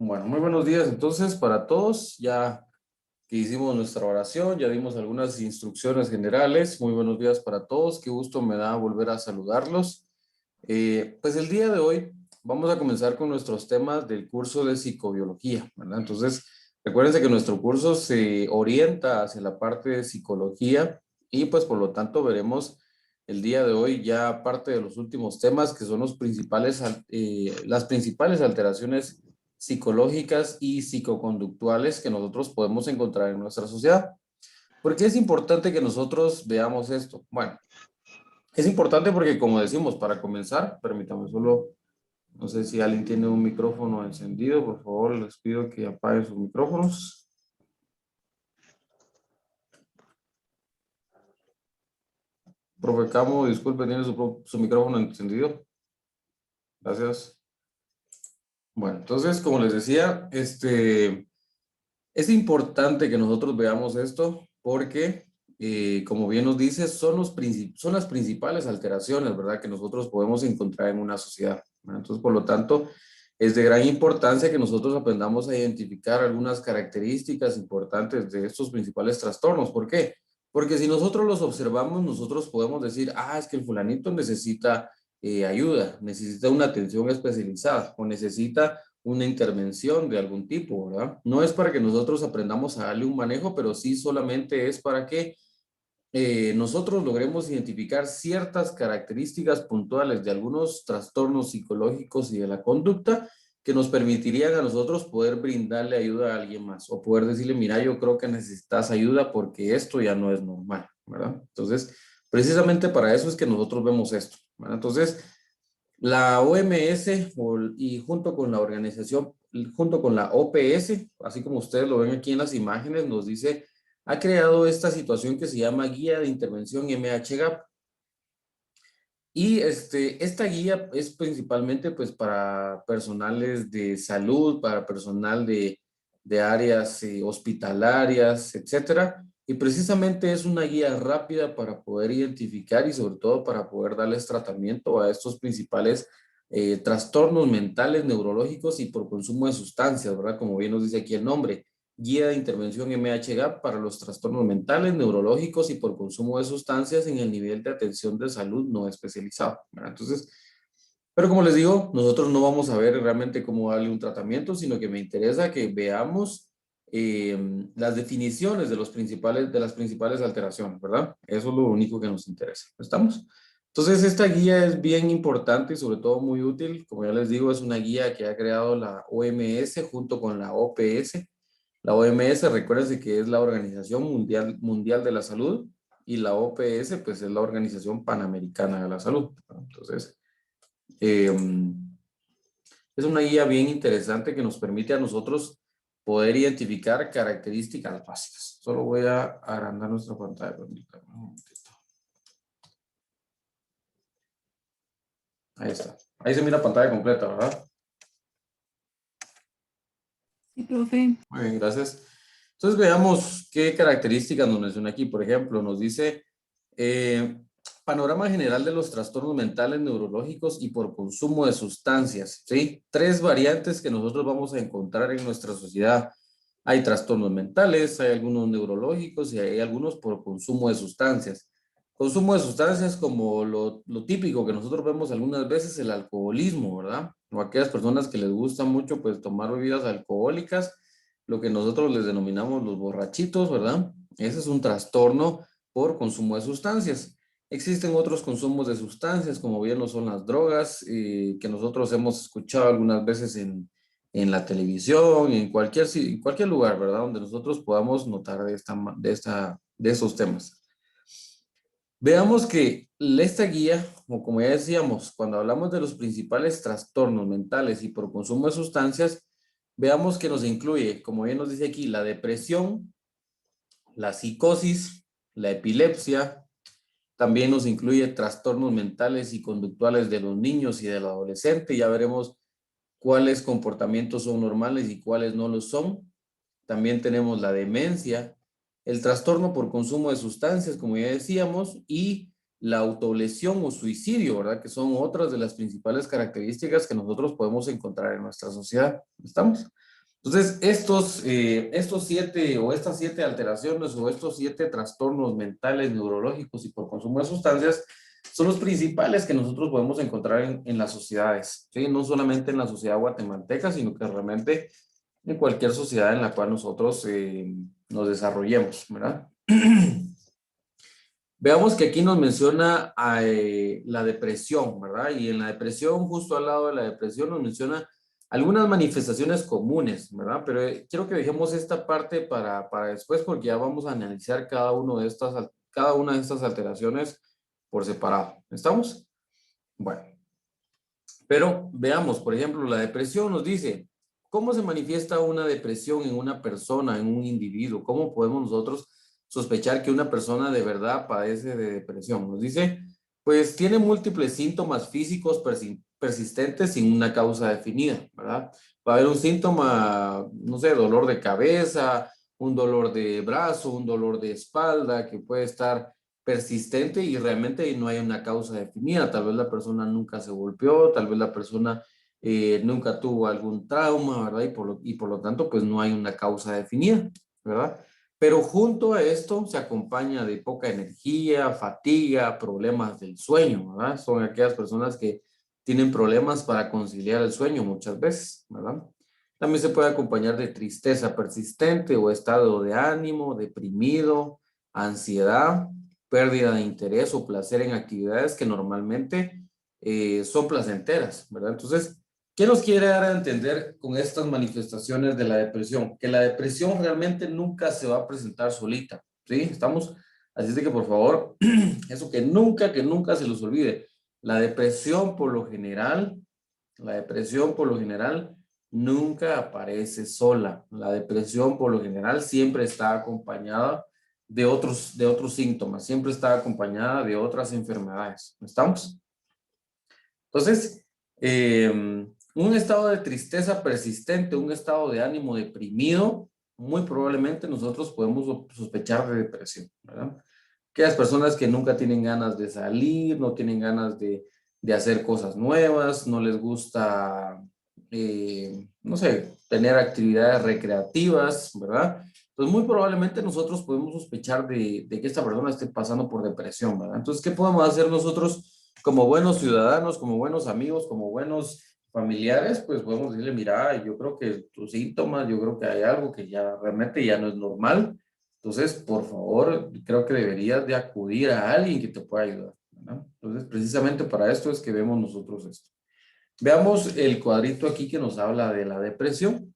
Bueno, muy buenos días entonces para todos. Ya que hicimos nuestra oración, ya dimos algunas instrucciones generales. Muy buenos días para todos. Qué gusto me da volver a saludarlos. Pues el día de hoy vamos a comenzar con nuestros temas del curso de psicobiología, ¿verdad? Entonces, recuérdense que nuestro curso se orienta hacia la parte de psicología y pues por lo tanto veremos el día de hoy ya parte de los últimos temas que son los principales, las principales alteraciones psicológicas y psicoconductuales que nosotros podemos encontrar en nuestra sociedad. ¿Por qué es importante que nosotros veamos esto? Bueno, es importante porque, como decimos, para comenzar, permítame solo, no sé si alguien tiene un micrófono encendido, por favor, les pido que apaguen sus micrófonos. Profe Camo, disculpe, ¿tiene su micrófono encendido? Gracias. Bueno, entonces, como les decía, es importante que nosotros veamos esto porque, como bien nos dice, son las principales alteraciones, ¿verdad?, que nosotros podemos encontrar en una sociedad, ¿verdad? Entonces, por lo tanto, es de gran importancia que nosotros aprendamos a identificar algunas características importantes de estos principales trastornos. ¿Por qué? Porque si nosotros los observamos, nosotros podemos decir, es que el fulanito necesita ayuda, necesita una atención especializada o necesita una intervención de algún tipo, ¿verdad? No es para que nosotros aprendamos a darle un manejo, pero sí solamente es para que nosotros logremos identificar ciertas características puntuales de algunos trastornos psicológicos y de la conducta que nos permitirían a nosotros poder brindarle ayuda a alguien más o poder decirle, mira, yo creo que necesitas ayuda porque esto ya no es normal, ¿verdad? Entonces, precisamente para eso es que nosotros vemos esto, ¿verdad? Entonces, la OMS y junto con la organización, junto con la OPS, así como ustedes lo ven aquí en las imágenes, nos dice, ha creado esta situación que se llama Guía de Intervención MHGAP. Y esta guía es principalmente pues para personales de salud, para personal de áreas hospitalarias, etcétera. Y precisamente es una guía rápida para poder identificar y sobre todo para poder darles tratamiento a estos principales trastornos mentales, neurológicos y por consumo de sustancias, ¿verdad? Como bien nos dice aquí el nombre. Guía de intervención MHGAP para los trastornos mentales, neurológicos y por consumo de sustancias en el nivel de atención de salud no especializado, ¿verdad? Entonces, pero como les digo, nosotros no vamos a ver realmente cómo darle un tratamiento, sino que me interesa que veamos las definiciones de las principales alteraciones, ¿verdad? Eso es lo único que nos interesa. ¿Estamos? Entonces, esta guía es bien importante y sobre todo muy útil. Como ya les digo, es una guía que ha creado la OMS junto con la OPS. La OMS, recuérdense que es la Organización Mundial de la Salud y la OPS, pues es la Organización Panamericana de la Salud. Entonces, eh, es una guía bien interesante que nos permite a nosotros poder identificar características básicas. Solo voy a agrandar nuestra pantalla. Permítanme un momentito. Ahí está. Ahí se mira la pantalla completa, ¿verdad? Sí, profe. Muy bien, gracias. Entonces veamos qué características nos menciona aquí. Por ejemplo, nos dice eh, panorama general de los trastornos mentales, neurológicos y por consumo de sustancias, ¿sí? Tres variantes que nosotros vamos a encontrar en nuestra sociedad. Hay trastornos mentales, hay algunos neurológicos y hay algunos por consumo de sustancias. Consumo de sustancias como lo típico que nosotros vemos algunas veces, el alcoholismo, ¿verdad? O aquellas personas que les gusta mucho pues tomar bebidas alcohólicas, lo que nosotros les denominamos los borrachitos, ¿verdad? Ese es un trastorno por consumo de sustancias. Existen otros consumos de sustancias, como bien lo son las drogas, que nosotros hemos escuchado algunas veces en la televisión, en cualquier lugar, ¿verdad? Donde nosotros podamos notar de esos temas. Veamos que esta guía, o como ya decíamos, cuando hablamos de los principales trastornos mentales y por consumo de sustancias, veamos que nos incluye, como bien nos dice aquí, la depresión, la psicosis, la epilepsia, también nos incluye trastornos mentales y conductuales de los niños y del adolescente. Ya veremos cuáles comportamientos son normales y cuáles no lo son. También tenemos la demencia, el trastorno por consumo de sustancias, como ya decíamos, y la autolesión o suicidio, ¿verdad? Que son otras de las principales características que nosotros podemos encontrar en nuestra sociedad. ¿Estamos? Entonces, estos 7 o estas 7 alteraciones o estos 7 trastornos mentales, neurológicos y por consumo de sustancias son los principales que nosotros podemos encontrar en las sociedades, ¿sí? No solamente en la sociedad guatemalteca, sino que realmente en cualquier sociedad en la cual nosotros nos desarrollemos, ¿verdad? Veamos que aquí nos menciona la depresión, ¿verdad? Y en la depresión, justo al lado de la depresión, nos menciona algunas manifestaciones comunes, ¿verdad? Pero quiero que dejemos esta parte para después porque ya vamos a analizar cada una de estas alteraciones por separado. ¿Estamos? Bueno, pero veamos, por ejemplo, la depresión nos dice, ¿cómo se manifiesta una depresión en una persona, en un individuo? ¿Cómo podemos nosotros sospechar que una persona de verdad padece de depresión? Nos dice, pues tiene múltiples síntomas físicos persistentes sin una causa definida, ¿verdad? Va a haber un síntoma, no sé, dolor de cabeza, un dolor de brazo, un dolor de espalda, que puede estar persistente y realmente no hay una causa definida. Tal vez la persona nunca se golpeó, tal vez la persona nunca tuvo algún trauma, ¿verdad? Y por lo tanto, pues no hay una causa definida, ¿verdad? Pero junto a esto se acompaña de poca energía, fatiga, problemas del sueño, ¿verdad? Son aquellas personas que tienen problemas para conciliar el sueño muchas veces, ¿verdad? También se puede acompañar de tristeza persistente o estado de ánimo, deprimido, ansiedad, pérdida de interés o placer en actividades que normalmente son placenteras, ¿verdad? Entonces, ¿qué nos quiere dar a entender con estas manifestaciones de la depresión? Que la depresión realmente nunca se va a presentar solita, ¿sí? ¿Estamos? Así es de que, por favor, eso que nunca se los olvide. La depresión, por lo general, la depresión, por lo general, nunca aparece sola. La depresión, por lo general, siempre está acompañada de otros síntomas, siempre está acompañada de otras enfermedades. ¿Estamos? Entonces, un estado de tristeza persistente, un estado de ánimo deprimido, muy probablemente nosotros podemos sospechar de depresión, ¿verdad? Aquellas personas que nunca tienen ganas de salir, no tienen ganas de hacer cosas nuevas, no les gusta, no sé, tener actividades recreativas, ¿verdad? Pues muy probablemente nosotros podemos sospechar de que esta persona esté pasando por depresión, ¿verdad? Entonces, ¿qué podemos hacer nosotros como buenos ciudadanos, como buenos amigos, como buenos familiares? Pues podemos decirle, mira, yo creo que tus síntomas, yo creo que hay algo que ya realmente ya no es normal. Entonces, por favor, creo que deberías de acudir a alguien que te pueda ayudar, ¿verdad? Entonces, precisamente para esto es que vemos nosotros esto. Veamos el cuadrito aquí que nos habla de la depresión.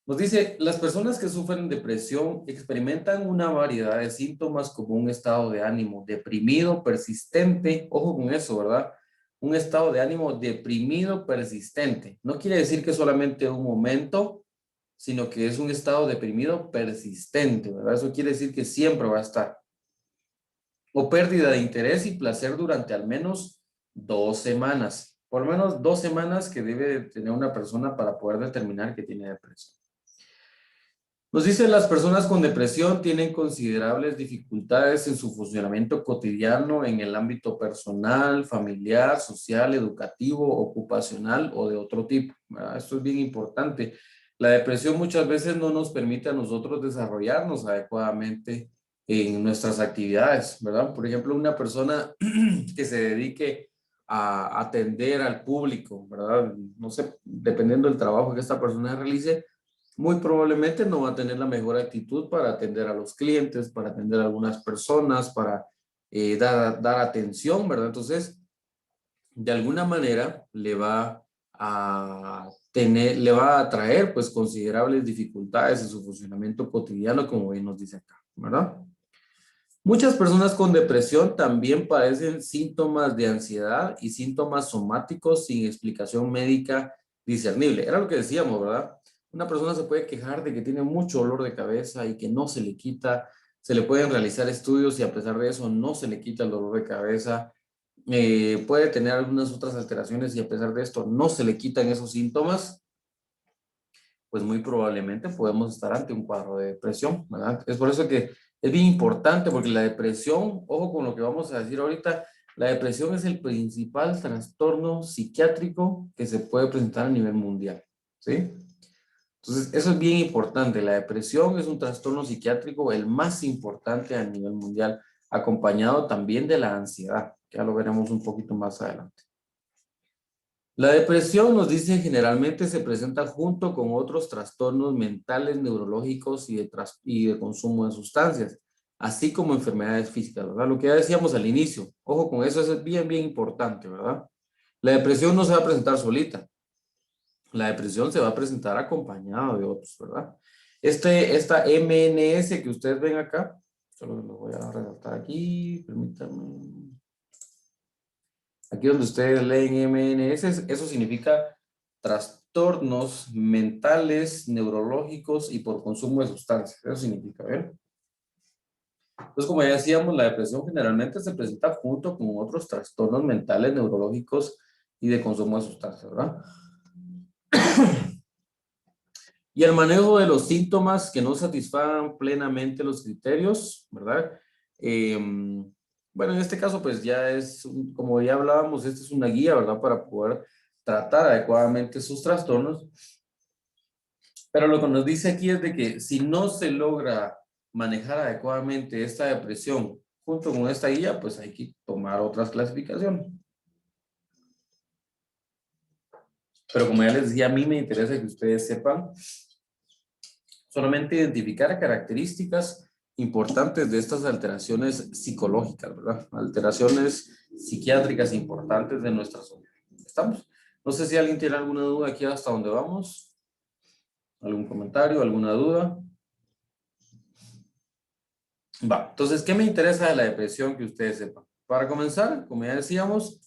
Nos dice, las personas que sufren depresión experimentan una variedad de síntomas como un estado de ánimo deprimido, persistente. Ojo con eso, ¿verdad? Un estado de ánimo deprimido, persistente. No quiere decir que solamente un momento, sino que es un estado deprimido persistente, ¿verdad? Eso quiere decir que siempre va a estar. O pérdida de interés y placer durante al menos 2 semanas. Por lo menos 2 semanas que debe tener una persona para poder determinar que tiene depresión. Nos dice, las personas con depresión tienen considerables dificultades en su funcionamiento cotidiano en el ámbito personal, familiar, social, educativo, ocupacional o de otro tipo, ¿verdad? Esto es bien importante. La depresión muchas veces no nos permite a nosotros desarrollarnos adecuadamente en nuestras actividades, ¿verdad? Por ejemplo, una persona que se dedique a atender al público, ¿verdad? No sé, dependiendo del trabajo que esta persona realice, muy probablemente no va a tener la mejor actitud para atender a los clientes, para atender a algunas personas, para dar atención, ¿verdad? Entonces, de alguna manera le va a traer pues considerables dificultades en su funcionamiento cotidiano, como bien nos dice acá, ¿verdad? Muchas personas con depresión también padecen síntomas de ansiedad y síntomas somáticos sin explicación médica discernible. Era lo que decíamos, ¿verdad? Una persona se puede quejar de que tiene mucho dolor de cabeza y que no se le quita. Se le pueden realizar estudios y a pesar de eso no se le quita el dolor de cabeza. Puede tener algunas otras alteraciones y a pesar de esto no se le quitan esos síntomas. Pues muy probablemente podemos estar ante un cuadro de depresión, ¿verdad? Es por eso que es bien importante, porque la depresión, ojo con lo que vamos a decir ahorita, la depresión es el principal trastorno psiquiátrico que se puede presentar a nivel mundial, ¿sí? Entonces, eso es bien importante. La depresión es un trastorno psiquiátrico el más importante a nivel mundial, acompañado también de la ansiedad. Ya lo veremos un poquito más adelante. La depresión, nos dicen, generalmente se presenta junto con otros trastornos mentales, neurológicos y de consumo de sustancias, así como enfermedades físicas, ¿verdad? Lo que ya decíamos al inicio. Ojo con eso, es bien, bien importante, ¿verdad? La depresión no se va a presentar solita. La depresión se va a presentar acompañada de otros, ¿verdad? Esta MNS que ustedes ven acá, solo lo voy a resaltar aquí, permítanme. Aquí donde ustedes leen MNS, eso significa trastornos mentales, neurológicos y por consumo de sustancias. Eso significa, ¿ver? Entonces, como ya decíamos, la depresión generalmente se presenta junto con otros trastornos mentales, neurológicos y de consumo de sustancias, ¿verdad? Y el manejo de los síntomas que no satisfagan plenamente los criterios, ¿verdad? Eh, bueno, en este caso, pues ya como ya hablábamos, esta es una guía, ¿verdad? Para poder tratar adecuadamente sus trastornos. Pero lo que nos dice aquí es de que si no se logra manejar adecuadamente esta depresión junto con esta guía, pues hay que tomar otras clasificaciones. Pero como ya les decía, a mí me interesa que ustedes sepan solamente identificar características importantes de estas alteraciones psicológicas, ¿verdad? Alteraciones psiquiátricas importantes de nuestra sociedad. ¿Estamos? No sé si alguien tiene alguna duda aquí hasta dónde vamos. ¿Algún comentario, alguna duda? Va, entonces, ¿qué me interesa de la depresión que ustedes sepan? Para comenzar, como ya decíamos,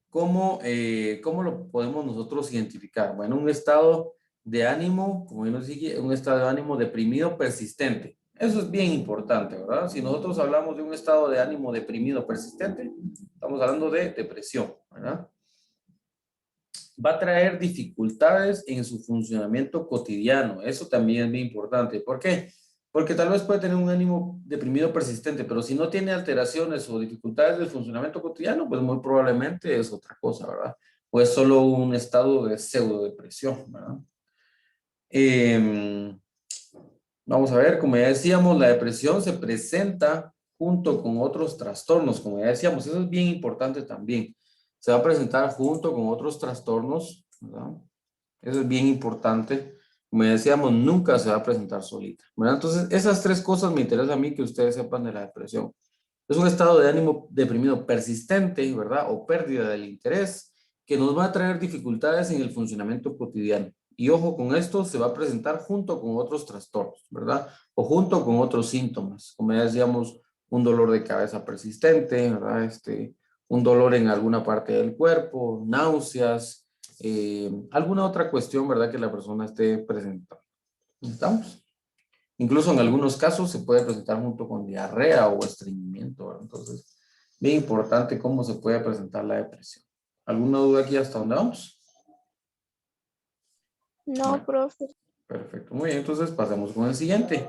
¿cómo lo podemos nosotros identificar? Bueno, un estado de ánimo, como yo nos dije, un estado de ánimo deprimido persistente. Eso es bien importante, ¿verdad? Si nosotros hablamos de un estado de ánimo deprimido persistente, estamos hablando de depresión, ¿verdad? Va a traer dificultades en su funcionamiento cotidiano. Eso también es bien importante. ¿Por qué? Porque tal vez puede tener un ánimo deprimido persistente, pero si no tiene alteraciones o dificultades del funcionamiento cotidiano, pues muy probablemente es otra cosa, ¿verdad? O es solo un estado de pseudo depresión, ¿verdad? Eh, Vamos a ver, como ya decíamos, la depresión se presenta junto con otros trastornos, como ya decíamos, eso es bien importante también. Se va a presentar junto con otros trastornos, ¿verdad? Eso es bien importante. Como ya decíamos, nunca se va a presentar solita, ¿verdad? Entonces, esas tres cosas me interesa a mí que ustedes sepan de la depresión. Es un estado de ánimo deprimido persistente, ¿verdad? O pérdida del interés, que nos va a traer dificultades en el funcionamiento cotidiano. Y ojo con esto, se va a presentar junto con otros trastornos, ¿verdad? O junto con otros síntomas, como ya decíamos, un dolor de cabeza persistente, ¿verdad? Un dolor en alguna parte del cuerpo, náuseas, alguna otra cuestión, ¿verdad? Que la persona esté presentando. ¿Estamos? Incluso en algunos casos se puede presentar junto con diarrea o estreñimiento, ¿verdad? Entonces, bien importante cómo se puede presentar la depresión. ¿Alguna duda aquí hasta dónde vamos? No, Bueno, profe. perfecto. Muy bien, entonces pasemos con el siguiente.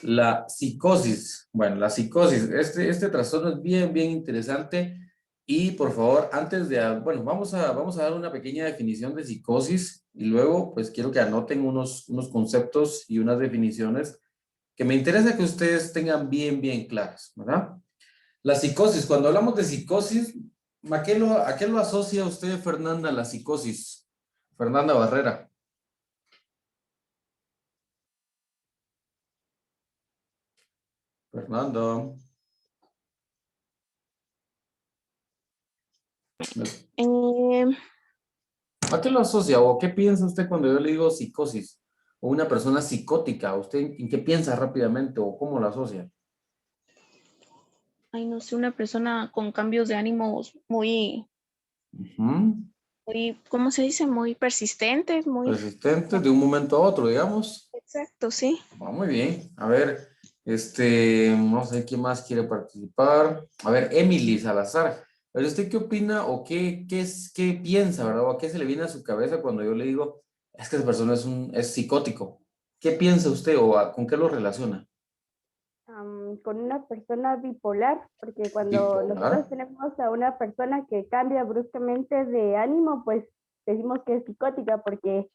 La psicosis. Bueno, la psicosis. Este trastorno es bien, bien interesante. Y por favor, antes de, bueno, vamos a dar una pequeña definición de psicosis y luego, pues quiero que anoten unos conceptos y unas definiciones que me interesa que ustedes tengan bien, bien claras, ¿verdad? La psicosis, cuando hablamos de psicosis, a qué lo asocia usted, Fernanda, la psicosis? Fernanda Barrera. Fernando. Eh, ¿A qué lo asocia o qué piensa usted cuando yo le digo psicosis? O una persona psicótica, ¿usted en qué piensa rápidamente o cómo lo asocia? Ay, no sé, una persona con cambios de ánimos Ujú. muy, ¿cómo se dice? Muy persistentes, muy... Persistente de un momento a otro, digamos. Exacto, sí. Va muy bien. A ver, no sé quién más quiere participar. A ver, Emily Salazar. Pero usted qué opina o qué piensa, ¿verdad? ¿O a qué se le viene a su cabeza cuando yo le digo, es que esa persona es psicótico? ¿Qué piensa usted o con qué lo relaciona? Con una persona bipolar, porque cuando Bipolar. nosotros tenemos a una persona que cambia bruscamente de ánimo, pues decimos que es psicótica, porque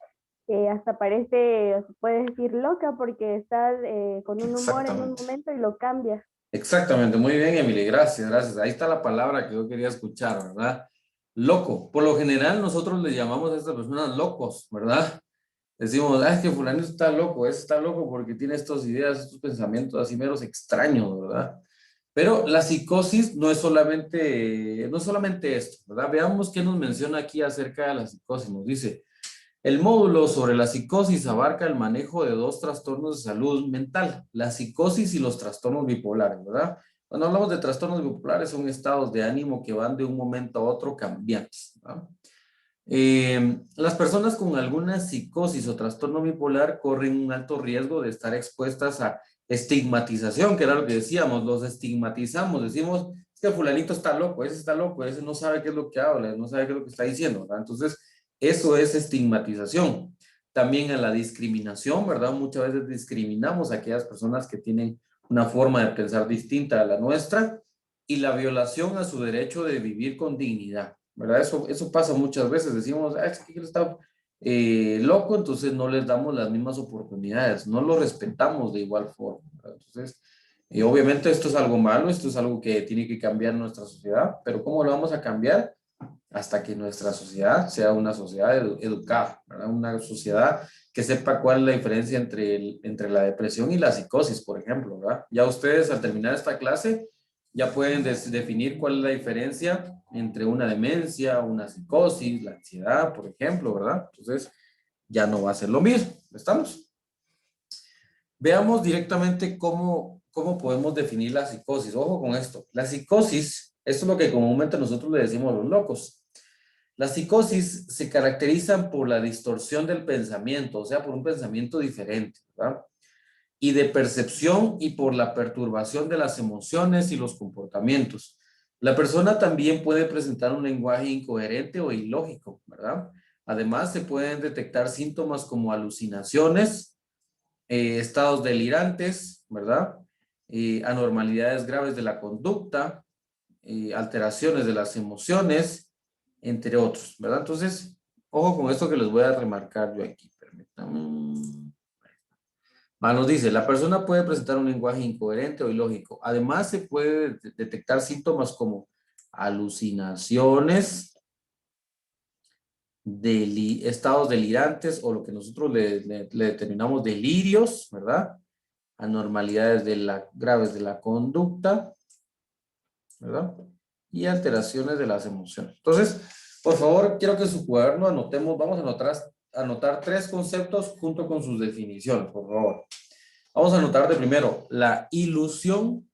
hasta parece, o se puede decir, loca porque estás con un humor en un Exactamente. momento y lo cambias. Exactamente, muy bien, Emily, gracias, gracias. Ahí está la palabra que yo quería escuchar, ¿verdad? Loco. Por lo general nosotros le llamamos a estas personas locos, ¿verdad? Decimos, ah, es que fulanito está loco, ese está loco porque tiene estas ideas, estos pensamientos así meros extraños, ¿verdad? Pero la psicosis no es solamente esto, ¿verdad? Veamos qué nos menciona aquí acerca de la psicosis. Nos dice, el módulo sobre la psicosis abarca el manejo de dos trastornos de salud mental, la psicosis y los trastornos bipolares, ¿verdad? Cuando hablamos de trastornos bipolares son estados de ánimo que van de un momento a otro cambiantes, ¿verdad? Las personas con alguna psicosis o trastorno bipolar corren un alto riesgo de estar expuestas a estigmatización, que era lo que decíamos, los estigmatizamos, decimos, es que fulanito está loco, ese no sabe qué es lo que habla, no sabe qué es lo que está diciendo, ¿verdad? Entonces, eso es estigmatización. También a la discriminación, ¿verdad? Muchas veces discriminamos a aquellas personas que tienen una forma de pensar distinta a la nuestra y la violación a su derecho de vivir con dignidad, ¿verdad? Eso pasa muchas veces. Decimos, ah, es que él está loco, entonces no les damos las mismas oportunidades, no lo respetamos de igual forma, ¿verdad? Entonces, obviamente esto es algo malo, esto es algo que tiene que cambiar en nuestra sociedad, pero ¿cómo lo vamos a cambiar? Hasta que nuestra sociedad sea una sociedad educada, ¿verdad? Una sociedad que sepa cuál es la diferencia entre la depresión y la psicosis, por ejemplo, ¿verdad? Ya ustedes al terminar esta clase ya pueden definir cuál es la diferencia entre una demencia, una psicosis, la ansiedad, por ejemplo, ¿verdad? Entonces ya no va a ser lo mismo, ¿estamos? Veamos directamente cómo podemos definir la psicosis. Ojo con esto. La psicosis, esto es lo que comúnmente nosotros le decimos a los locos. La psicosis se caracteriza por la distorsión del pensamiento, o sea, por un pensamiento diferente, ¿verdad? Y de percepción y por la perturbación de las emociones y los comportamientos. La persona también puede presentar un lenguaje incoherente o ilógico, ¿verdad? Además, se pueden detectar síntomas como alucinaciones, estados delirantes, ¿verdad? Anormalidades graves de la conducta, alteraciones de las emociones, entre otros, ¿verdad? Entonces, ojo con esto que les voy a remarcar yo aquí. Permítanme. Nos dice, la persona puede presentar un lenguaje incoherente o ilógico. Además, se puede detectar síntomas como alucinaciones, estados delirantes o lo que nosotros le determinamos delirios, ¿verdad? Anormalidades graves de la conducta, ¿verdad? Y alteraciones de las emociones. Entonces, por favor, quiero que en su cuaderno anotemos, vamos a anotar 3 conceptos junto con sus definiciones, por favor. Vamos a anotar de primero, la ilusión.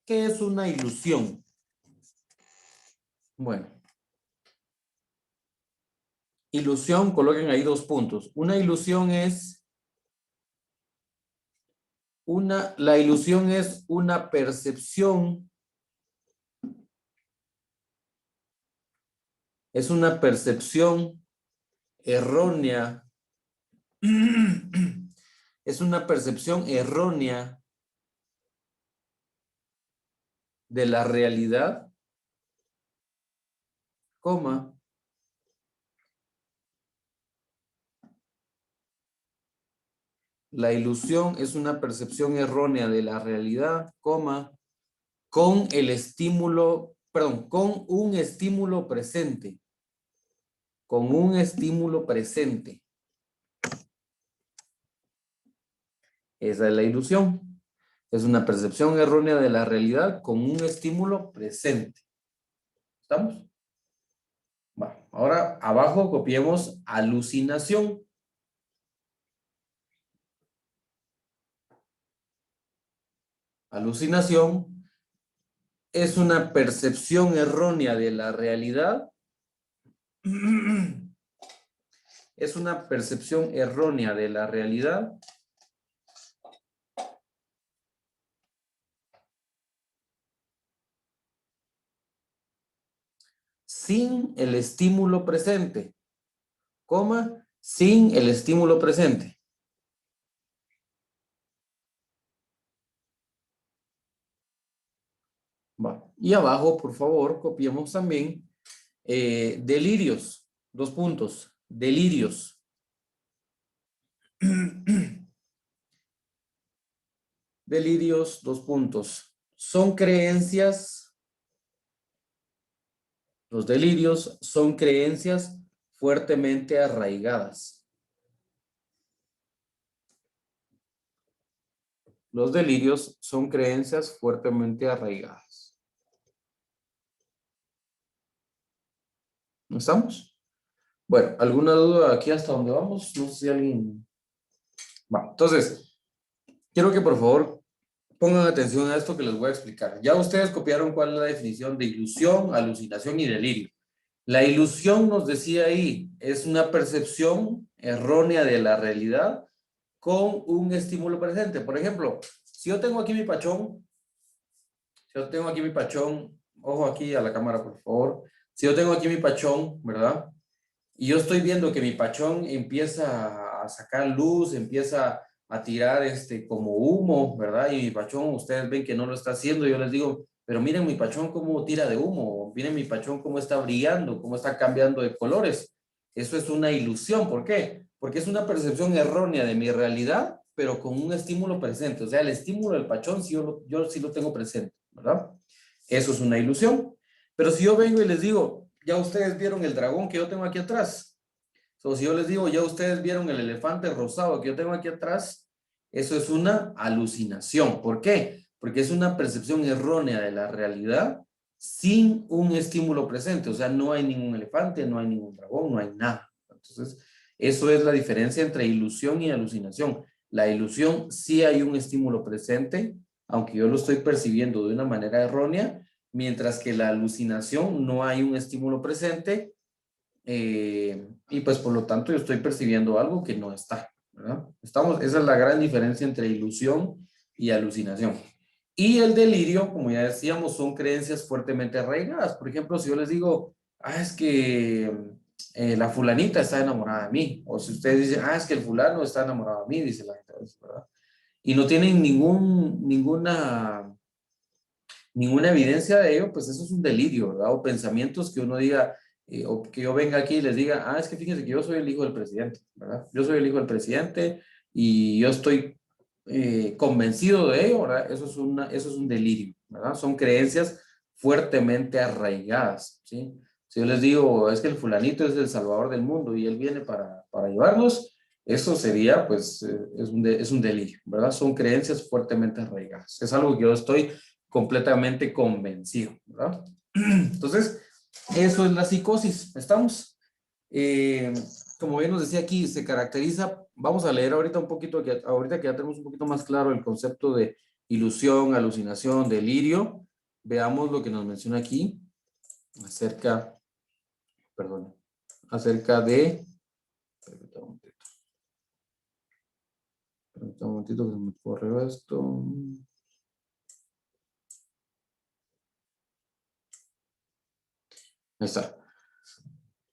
¿Qué es una ilusión? Bueno, ilusión, coloquen ahí 2 puntos. Una ilusión es la ilusión es una percepción, errónea, es una percepción errónea de la realidad, coma, la ilusión es una percepción errónea de la realidad, coma, con un estímulo presente. Con un estímulo presente. Esa es la ilusión. Es una percepción errónea de la realidad con un estímulo presente. ¿Estamos? Bueno, ahora abajo copiemos alucinación. Alucinación es una percepción errónea de la realidad. Es una percepción errónea de la realidad sin el estímulo presente, coma, sin el estímulo presente. Va. Y abajo, por favor, copiemos también delirios. 2 puntos. Delirios. delirios, dos puntos. Son creencias, los delirios son creencias fuertemente arraigadas. Los delirios son creencias fuertemente arraigadas. ¿No estamos? Bueno, ¿alguna duda aquí hasta dónde vamos? No sé si alguien... Va, entonces, quiero que por favor pongan atención a esto que les voy a explicar. Ya ustedes copiaron cuál es la definición de ilusión, alucinación y delirio. La ilusión, nos decía ahí, es una percepción errónea de la realidad con un estímulo presente. Por ejemplo, si yo tengo aquí mi pachón, ojo aquí a la cámara, por favor. Si yo tengo aquí mi pachón, ¿verdad? Y yo estoy viendo que mi pachón empieza a sacar luz, empieza a tirar como humo, ¿verdad? Y mi pachón, ustedes ven que no lo está haciendo. Yo les digo, pero miren mi pachón cómo tira de humo. Miren mi pachón cómo está brillando, cómo está cambiando de colores. Eso es una ilusión. ¿Por qué? Porque es una percepción errónea de mi realidad, pero con un estímulo presente. O sea, el estímulo del pachón, yo sí lo tengo presente, ¿verdad? Eso es una ilusión. Pero si yo vengo y les digo, ya ustedes vieron el dragón que yo tengo aquí atrás. O si yo les digo, ya ustedes vieron el elefante rosado que yo tengo aquí atrás, eso es una alucinación. ¿Por qué? Porque es una percepción errónea de la realidad sin un estímulo presente. O sea, no hay ningún elefante, no hay ningún dragón, no hay nada. Entonces, eso es la diferencia entre ilusión y alucinación. La ilusión sí hay un estímulo presente, aunque yo lo estoy percibiendo de una manera errónea, mientras que la alucinación no hay un estímulo presente y pues por lo tanto yo estoy percibiendo algo que no está, ¿verdad? Esa es la gran diferencia entre ilusión y alucinación. Y el delirio, como ya decíamos, son creencias fuertemente arraigadas. Por ejemplo, si yo les digo, es que la fulanita está enamorada de mí, o si ustedes dicen, es que el fulano está enamorado de mí, dice la gente, ¿verdad? Y no tienen ninguna evidencia de ello, pues eso es un delirio, ¿verdad? O pensamientos que uno diga, o que yo venga aquí y les diga, es que fíjense que yo soy el hijo del presidente, ¿verdad? Yo soy el hijo del presidente y yo estoy convencido de ello, ¿verdad? Eso es un delirio, ¿verdad? Son creencias fuertemente arraigadas, ¿sí? Si yo les digo, es que el fulanito es el salvador del mundo y él viene para ayudarnos, eso sería, pues, es un delirio, ¿verdad? Son creencias fuertemente arraigadas. Es algo que yo estoy completamente convencido, ¿verdad? Entonces, eso es la psicosis, ¿estamos? Como bien nos decía aquí, se caracteriza, vamos a leer ahorita un poquito, ahorita que ya tenemos un poquito más claro el concepto de ilusión, alucinación, delirio, veamos lo que nos menciona aquí acerca de, permítame un momentito que se me corrió esto. Ahí está.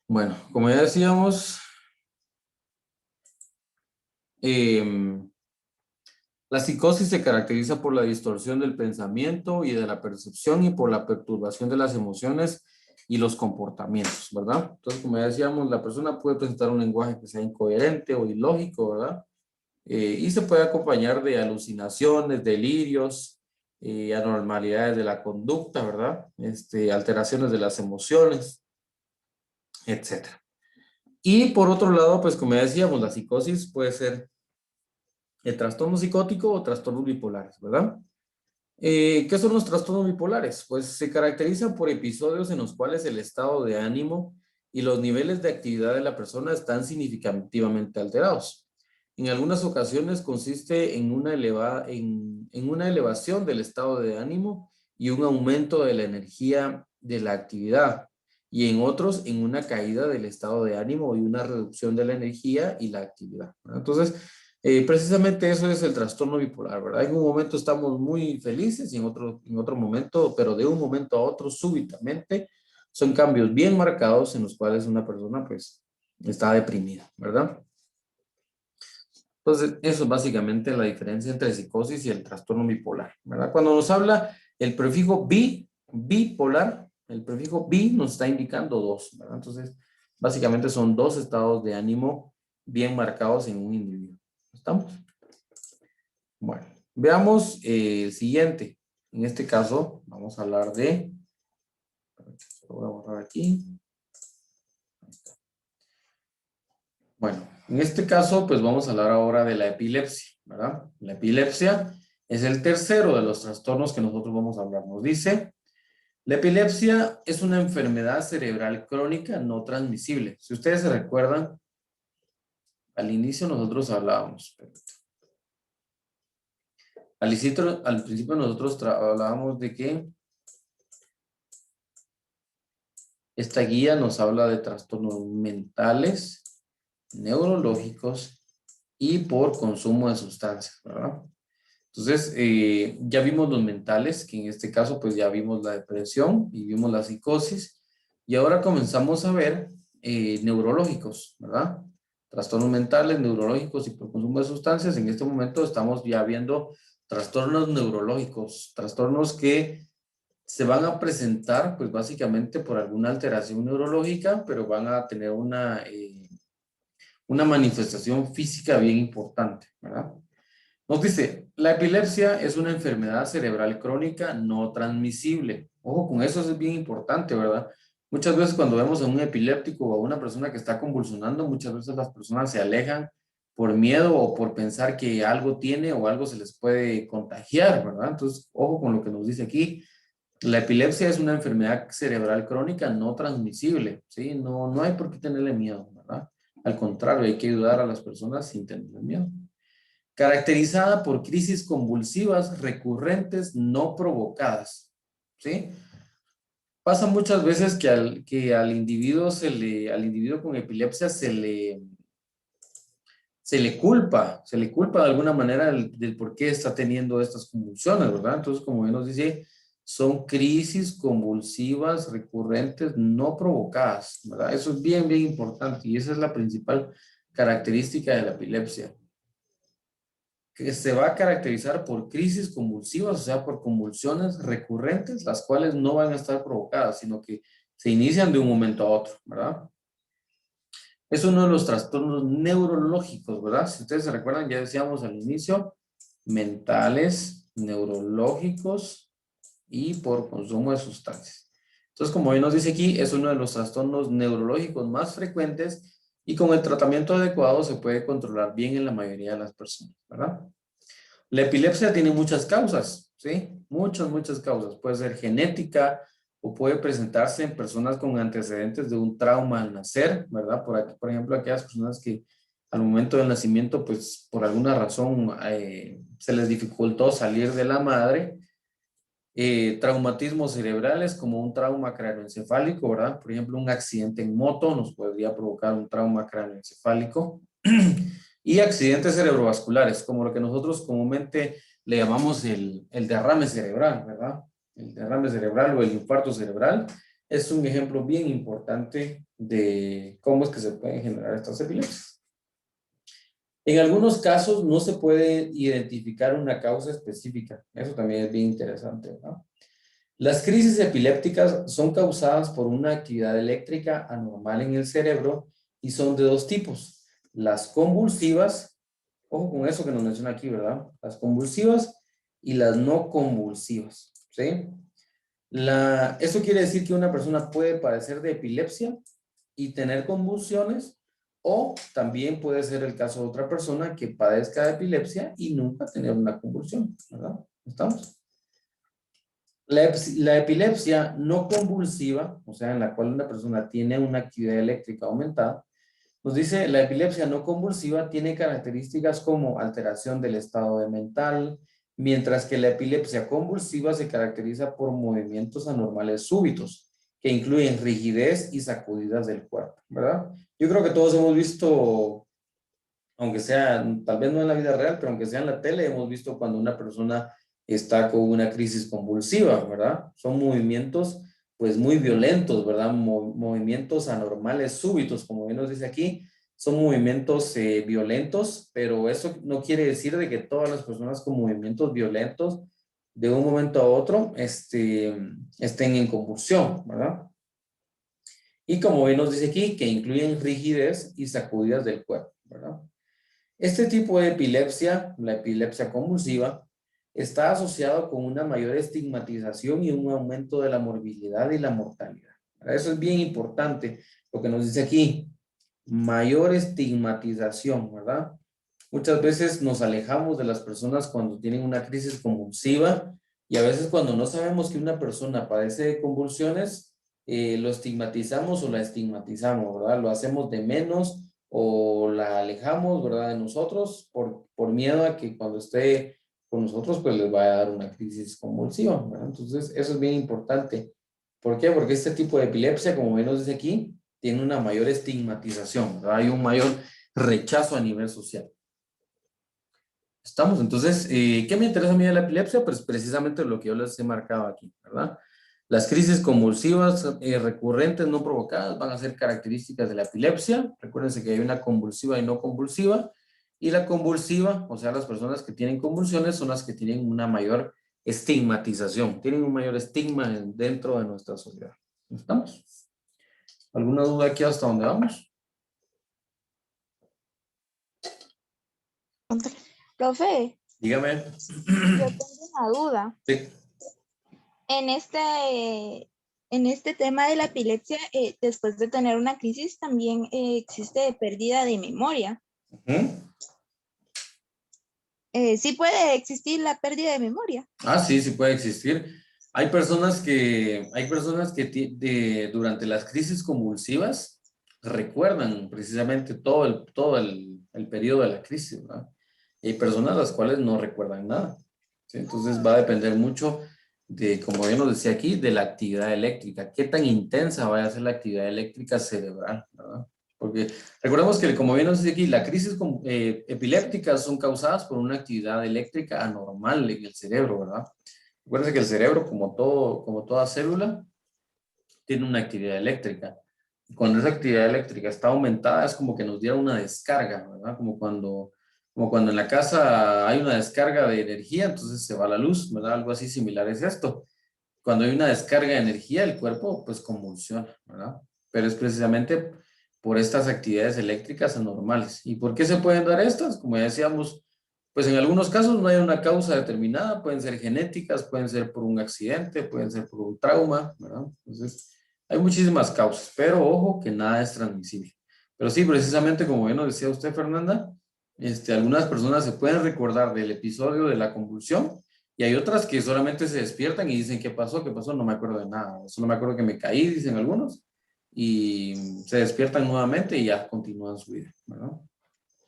Bueno, como ya decíamos, la psicosis se caracteriza por la distorsión del pensamiento y de la percepción y por la perturbación de las emociones y los comportamientos, ¿verdad? Entonces, como ya decíamos, la persona puede presentar un lenguaje que sea incoherente o ilógico, ¿verdad? Y se puede acompañar de alucinaciones, delirios, anormalidades de la conducta, ¿verdad? Alteraciones de las emociones, etcétera. Y por otro lado, pues como ya decíamos, la psicosis puede ser el trastorno psicótico o trastornos bipolares, ¿verdad? ¿Qué son los trastornos bipolares? Pues se caracterizan por episodios en los cuales el estado de ánimo y los niveles de actividad de la persona están significativamente alterados. En algunas ocasiones consiste en una elevación del estado de ánimo y un aumento de la energía de la actividad, y en otros en una caída del estado de ánimo y una reducción de la energía y la actividad, ¿verdad? Entonces, precisamente eso es el trastorno bipolar, ¿verdad? En un momento estamos muy felices y en otro momento, pero de un momento a otro, súbitamente, son cambios bien marcados en los cuales una persona, pues, está deprimida, ¿verdad? Entonces, eso es básicamente la diferencia entre psicosis y el trastorno bipolar, ¿verdad? Cuando nos habla el prefijo bipolar, el prefijo bi nos está indicando dos, ¿verdad? Entonces, básicamente son dos estados de ánimo bien marcados en un individuo. ¿Estamos? Bueno, Veamos el siguiente. En este caso, vamos a hablar de... Lo voy a borrar aquí. Bueno, en este caso, pues vamos a hablar ahora de la epilepsia, ¿verdad? La epilepsia es el tercero de los trastornos que nosotros vamos a hablar. Nos dice, la epilepsia es una enfermedad cerebral crónica no transmisible. Si ustedes se recuerdan, al inicio nosotros hablábamos, al principio nosotros hablábamos de que esta guía nos habla de trastornos mentales, neurológicos y por consumo de sustancias, ¿verdad? Entonces, ya vimos los mentales, que en este caso pues ya vimos la depresión y vimos la psicosis, y ahora comenzamos a ver neurológicos, ¿verdad? Trastornos mentales, neurológicos y por consumo de sustancias. En este momento estamos ya viendo trastornos neurológicos, trastornos que se van a presentar pues básicamente por alguna alteración neurológica, pero van a tener una manifestación física bien importante, ¿verdad? Nos dice, la epilepsia es una enfermedad cerebral crónica no transmisible. Ojo, con eso es bien importante, ¿verdad? Muchas veces cuando vemos a un epiléptico o a una persona que está convulsionando, muchas veces las personas se alejan por miedo o por pensar que algo tiene o algo se les puede contagiar, ¿verdad? Entonces, ojo con lo que nos dice aquí. La epilepsia es una enfermedad cerebral crónica no transmisible, ¿sí? No hay por qué tenerle miedo, ¿verdad? Al contrario, hay que ayudar a las personas sin tenerle miedo. Caracterizada por crisis convulsivas recurrentes no provocadas, ¿sí? Pasa muchas veces que al individuo con epilepsia se le culpa de alguna manera del por qué está teniendo estas convulsiones, ¿verdad? Entonces, como bien nos dice, son crisis convulsivas recurrentes no provocadas, ¿verdad? Eso es bien, bien importante y esa es la principal característica de la epilepsia, que se va a caracterizar por crisis convulsivas, o sea, por convulsiones recurrentes, las cuales no van a estar provocadas, sino que se inician de un momento a otro, ¿verdad? Es uno de los trastornos neurológicos, ¿verdad? Si ustedes se recuerdan, ya decíamos al inicio, mentales, neurológicos y por consumo de sustancias. Entonces, como bien nos dice aquí, es uno de los trastornos neurológicos más frecuentes y con el tratamiento adecuado se puede controlar bien en la mayoría de las personas, ¿verdad? La epilepsia tiene muchas causas, ¿sí? Muchas causas. Puede ser genética o puede presentarse en personas con antecedentes de un trauma al nacer, ¿verdad? Por ejemplo, aquellas personas que al momento del nacimiento, pues por alguna razón se les dificultó salir de la madre. Traumatismos cerebrales como un trauma cráneoencefálico, ¿verdad? Por ejemplo, un accidente en moto nos podría provocar un trauma cráneoencefálico. Y accidentes cerebrovasculares, como lo que nosotros comúnmente le llamamos el derrame cerebral, ¿verdad? El derrame cerebral o el infarto cerebral es un ejemplo bien importante de cómo es que se pueden generar estas epilepsias. En algunos casos no se puede identificar una causa específica. Eso también es bien interesante, ¿verdad? Las crisis epilépticas son causadas por una actividad eléctrica anormal en el cerebro y son de dos tipos. Las convulsivas, ojo con eso que nos menciona aquí, ¿verdad? Las convulsivas y las no convulsivas, ¿sí? Eso quiere decir que una persona puede padecer de epilepsia y tener convulsiones, o también puede ser el caso de otra persona que padezca de epilepsia y nunca tener una convulsión, ¿verdad? ¿Estamos? La epilepsia no convulsiva, o sea, en la cual una persona tiene una actividad eléctrica aumentada, nos dice, la epilepsia no convulsiva tiene características como alteración del estado de mental, mientras que la epilepsia convulsiva se caracteriza por movimientos anormales súbitos, que incluyen rigidez y sacudidas del cuerpo, ¿verdad? Yo creo que todos hemos visto, aunque sea, tal vez no en la vida real, pero aunque sea en la tele, hemos visto cuando una persona está con una crisis convulsiva, ¿verdad? Son movimientos pues muy violentos, ¿verdad? Movimientos anormales súbitos, como bien nos dice aquí, son movimientos violentos, pero eso no quiere decir de que todas las personas con movimientos violentos de un momento a otro estén en convulsión, ¿verdad? Y como bien nos dice aquí, que incluyen rigidez y sacudidas del cuerpo, ¿verdad? Este tipo de epilepsia, la epilepsia convulsiva, está asociado con una mayor estigmatización y un aumento de la morbilidad y la mortalidad. Eso es bien importante, lo que nos dice aquí, mayor estigmatización, ¿verdad? Muchas veces nos alejamos de las personas cuando tienen una crisis convulsiva y a veces cuando no sabemos que una persona padece de convulsiones, lo estigmatizamos o la estigmatizamos, ¿verdad? Lo hacemos de menos o la alejamos, ¿verdad? De nosotros por miedo a que cuando esté con nosotros, pues les vaya a dar una crisis convulsiva, ¿verdad? Entonces, eso es bien importante. ¿Por qué? Porque este tipo de epilepsia, como bien nos dice aquí, tiene una mayor estigmatización, ¿verdad? Hay un mayor rechazo a nivel social. Estamos, entonces, ¿qué me interesa a mí de la epilepsia? Pues precisamente lo que yo les he marcado aquí, ¿verdad? Las crisis convulsivas recurrentes no provocadas van a ser características de la epilepsia. Recuérdense que hay una convulsiva y no convulsiva. Y la convulsiva, o sea, las personas que tienen convulsiones son las que tienen una mayor estigmatización, tienen un mayor estigma dentro de nuestra sociedad. ¿Estamos? ¿Alguna duda aquí hasta dónde vamos? Profe, Dígame. yo tengo una duda. Sí. En este tema de la epilepsia, después de tener una crisis, también existe pérdida de memoria. Sí puede existir la pérdida de memoria. Ah, sí, sí puede existir. Hay personas que durante las crisis convulsivas recuerdan precisamente todo el periodo de la crisis, ¿verdad? Y hay personas las cuales no recuerdan nada, ¿sí? Entonces va a depender mucho de, como bien nos decía aquí, de la actividad eléctrica. Qué tan intensa vaya a ser la actividad eléctrica cerebral, ¿verdad? Porque recordemos que, como bien nos dice aquí, las crisis epilépticas son causadas por una actividad eléctrica anormal en el cerebro, ¿verdad? Recuerden que el cerebro, como toda célula, tiene una actividad eléctrica. Cuando esa actividad eléctrica está aumentada, es como que nos diera una descarga, ¿verdad? Como cuando en la casa hay una descarga de energía, entonces se va la luz, ¿verdad? Algo así similar es esto. Cuando hay una descarga de energía, el cuerpo pues convulsiona, ¿verdad? Pero es precisamente por estas actividades eléctricas anormales. ¿Y por qué se pueden dar estas? Como ya decíamos, pues en algunos casos no hay una causa determinada, pueden ser genéticas, pueden ser por un accidente, pueden ser por un trauma, ¿verdad? Entonces, hay muchísimas causas, pero ojo que nada es transmisible. Pero sí, precisamente como bien nos decía usted, Fernanda, algunas personas se pueden recordar del episodio de la convulsión y hay otras que solamente se despiertan y dicen, ¿qué pasó? ¿Qué pasó? No me acuerdo de nada. Solo me acuerdo que me caí, dicen algunos, y se despiertan nuevamente y ya continúan su vida, ¿verdad?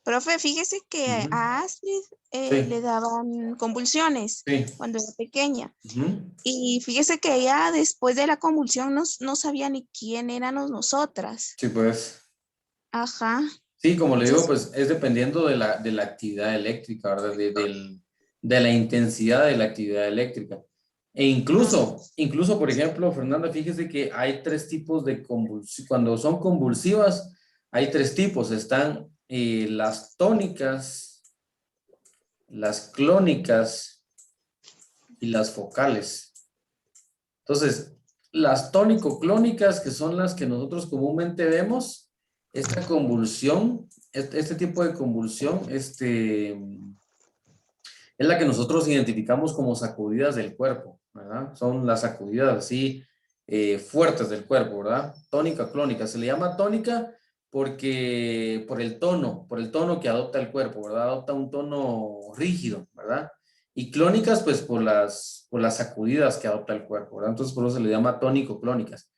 Profe, fíjese que Ujú. a Astrid Sí. le daban convulsiones Sí. cuando era pequeña. Ujú. Y fíjese que ella después de la convulsión no sabía ni quién éramos nosotras. Sí, pues. Ajá. Sí, como le digo, Entonces, pues es dependiendo de la actividad eléctrica, ¿verdad? De la intensidad de la actividad eléctrica. E incluso, por ejemplo, Fernanda, fíjese que hay tres tipos de convulsiones. Cuando son convulsivas, hay tres tipos. Están las tónicas, las clónicas y las focales. Entonces, las tónico-clónicas, que son las que nosotros comúnmente vemos, esta convulsión, este tipo de convulsión, es la que nosotros identificamos como sacudidas del cuerpo, ¿verdad? Son las sacudidas así fuertes del cuerpo, ¿verdad? Tónica, clónica. Se le llama tónica porque por el tono que adopta el cuerpo, ¿verdad? Adopta un tono rígido, ¿verdad? Y clónicas, pues por las sacudidas que adopta el cuerpo, ¿verdad? Entonces por eso se le llama tónico-clónicas.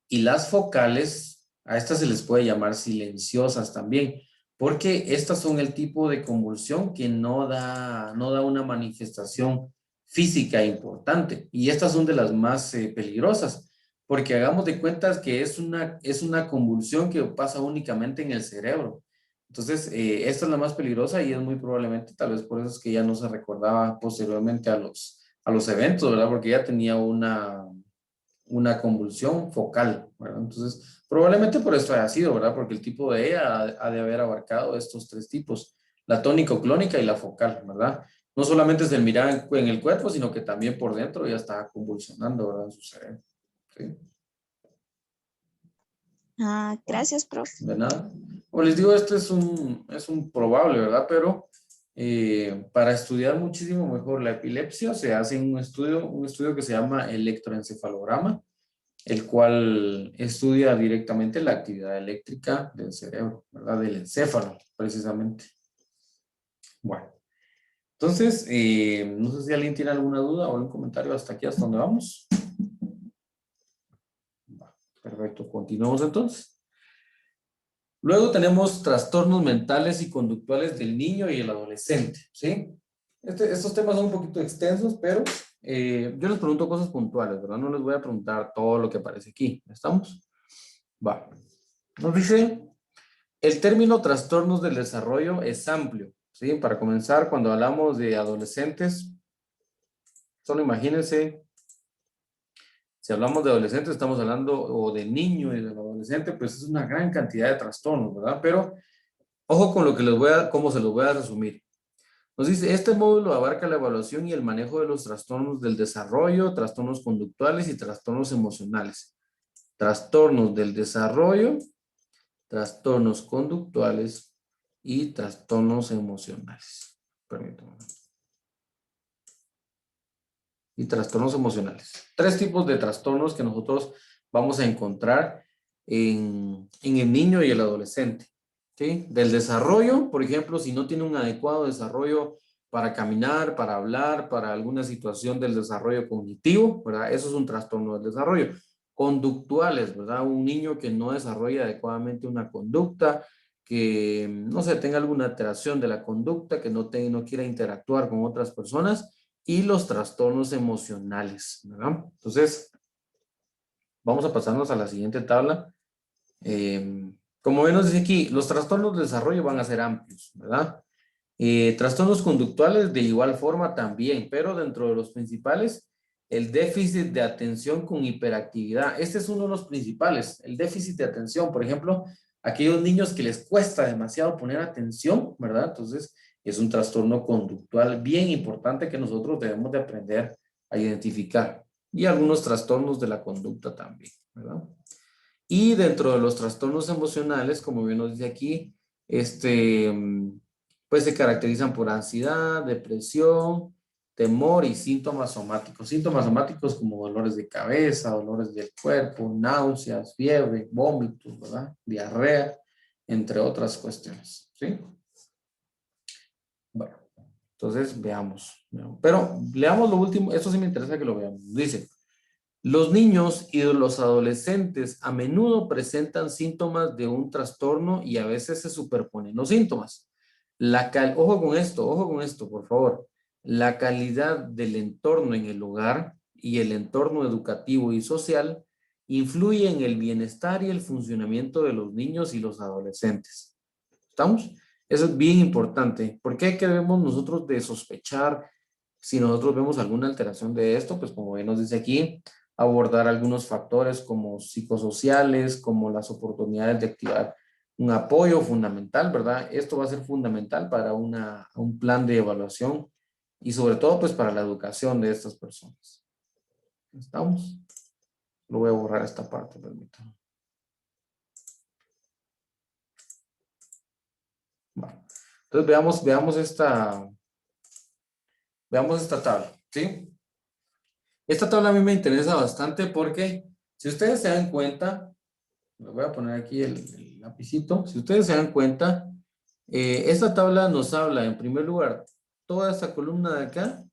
Y las focales, a estas se les puede llamar silenciosas también, porque estas son el tipo de convulsión que no da una manifestación física importante. Y estas son de las más peligrosas, porque hagamos de cuentas que es una convulsión que pasa únicamente en el cerebro. Entonces, esta es la más peligrosa y es muy probablemente, tal vez por eso es que ya no se recordaba posteriormente a los eventos, ¿verdad? Porque ya tenía una convulsión focal, ¿verdad? Entonces, probablemente por esto haya sido, ¿verdad? Porque el tipo de ella ha de haber abarcado estos tres tipos, la tónico-clónica y la focal, ¿verdad? No solamente se miraba en el cuerpo, sino que también por dentro ya estaba convulsionando, ¿verdad? En su cerebro. ¿Sí? gracias, profe. De nada. Como les digo, este es un probable, ¿verdad? Pero para estudiar muchísimo mejor la epilepsia se hace un estudio que se llama electroencefalograma, el cual estudia directamente la actividad eléctrica del cerebro, ¿verdad? Del encéfalo, precisamente. Bueno, entonces, no sé si alguien tiene alguna duda o algún comentario hasta aquí, hasta donde vamos. Perfecto, continuamos entonces. Luego tenemos trastornos mentales y conductuales del niño y el adolescente, ¿sí? Estos temas son un poquito extensos, pero yo les pregunto cosas puntuales, ¿verdad? No les voy a preguntar todo lo que aparece aquí. ¿Estamos? Va. Nos dice, el término trastornos del desarrollo es amplio, ¿sí? Para comenzar, cuando hablamos de adolescentes, solo imagínense, si hablamos de adolescentes, estamos hablando o del niño y del adolescente, pues es una gran cantidad de trastornos, ¿verdad? Pero ojo con lo que cómo se los voy a resumir. Nos dice, este módulo abarca la evaluación y el manejo de los trastornos del desarrollo, trastornos conductuales y trastornos emocionales. Trastornos del desarrollo, trastornos conductuales y trastornos emocionales. Permítanme. Y trastornos emocionales. 3 tipos de trastornos que nosotros vamos a encontrar en el niño y el adolescente. ¿Sí? Del desarrollo, por ejemplo, si no tiene un adecuado desarrollo para caminar, para hablar, para alguna situación del desarrollo cognitivo, ¿verdad? Eso es un trastorno del desarrollo. Conductuales, ¿verdad? Un niño que no desarrolla adecuadamente una conducta, que, no sé, tenga alguna alteración de la conducta, que no quiera interactuar con otras personas, y los trastornos emocionales, ¿verdad? Entonces, vamos a pasarnos a la siguiente tabla. Como ven nos dice aquí, los trastornos de desarrollo van a ser amplios, ¿verdad? Trastornos conductuales de igual forma también, pero dentro de los principales, el déficit de atención con hiperactividad. Este es uno de los principales, el déficit de atención. Por ejemplo, aquellos niños que les cuesta demasiado poner atención, ¿verdad? Entonces, es un trastorno conductual bien importante que nosotros debemos de aprender a identificar. Y algunos trastornos de la conducta también, ¿verdad? Y dentro de los trastornos emocionales, como bien nos dice aquí, pues se caracterizan por ansiedad, depresión, temor y síntomas somáticos. Síntomas somáticos como dolores de cabeza, dolores del cuerpo, náuseas, fiebre, vómitos, ¿verdad? Diarrea, entre otras cuestiones, ¿sí? Bueno, entonces veamos. Pero leamos lo último, esto sí me interesa que lo veamos. Dice, los niños y los adolescentes a menudo presentan síntomas de un trastorno y a veces se superponen los síntomas. Ojo con esto, por favor. La calidad del entorno en el hogar y el entorno educativo y social influye en el bienestar y el funcionamiento de los niños y los adolescentes. ¿Estamos? Eso es bien importante. ¿Por qué debemos nosotros de sospechar si nosotros vemos alguna alteración de esto? Pues como bien nos dice aquí, abordar algunos factores como psicosociales, como las oportunidades de activar un apoyo fundamental, ¿verdad? Esto va a ser fundamental para un plan de evaluación y sobre todo pues para la educación de estas personas. ¿Estamos? Lo voy a borrar esta parte, permítanme. Bueno, entonces veamos esta tabla, ¿sí? Esta tabla a mí me interesa bastante porque si ustedes se dan cuenta, le voy a poner aquí el lapicito, si ustedes se dan cuenta, esta tabla nos habla en primer lugar, toda esta columna de acá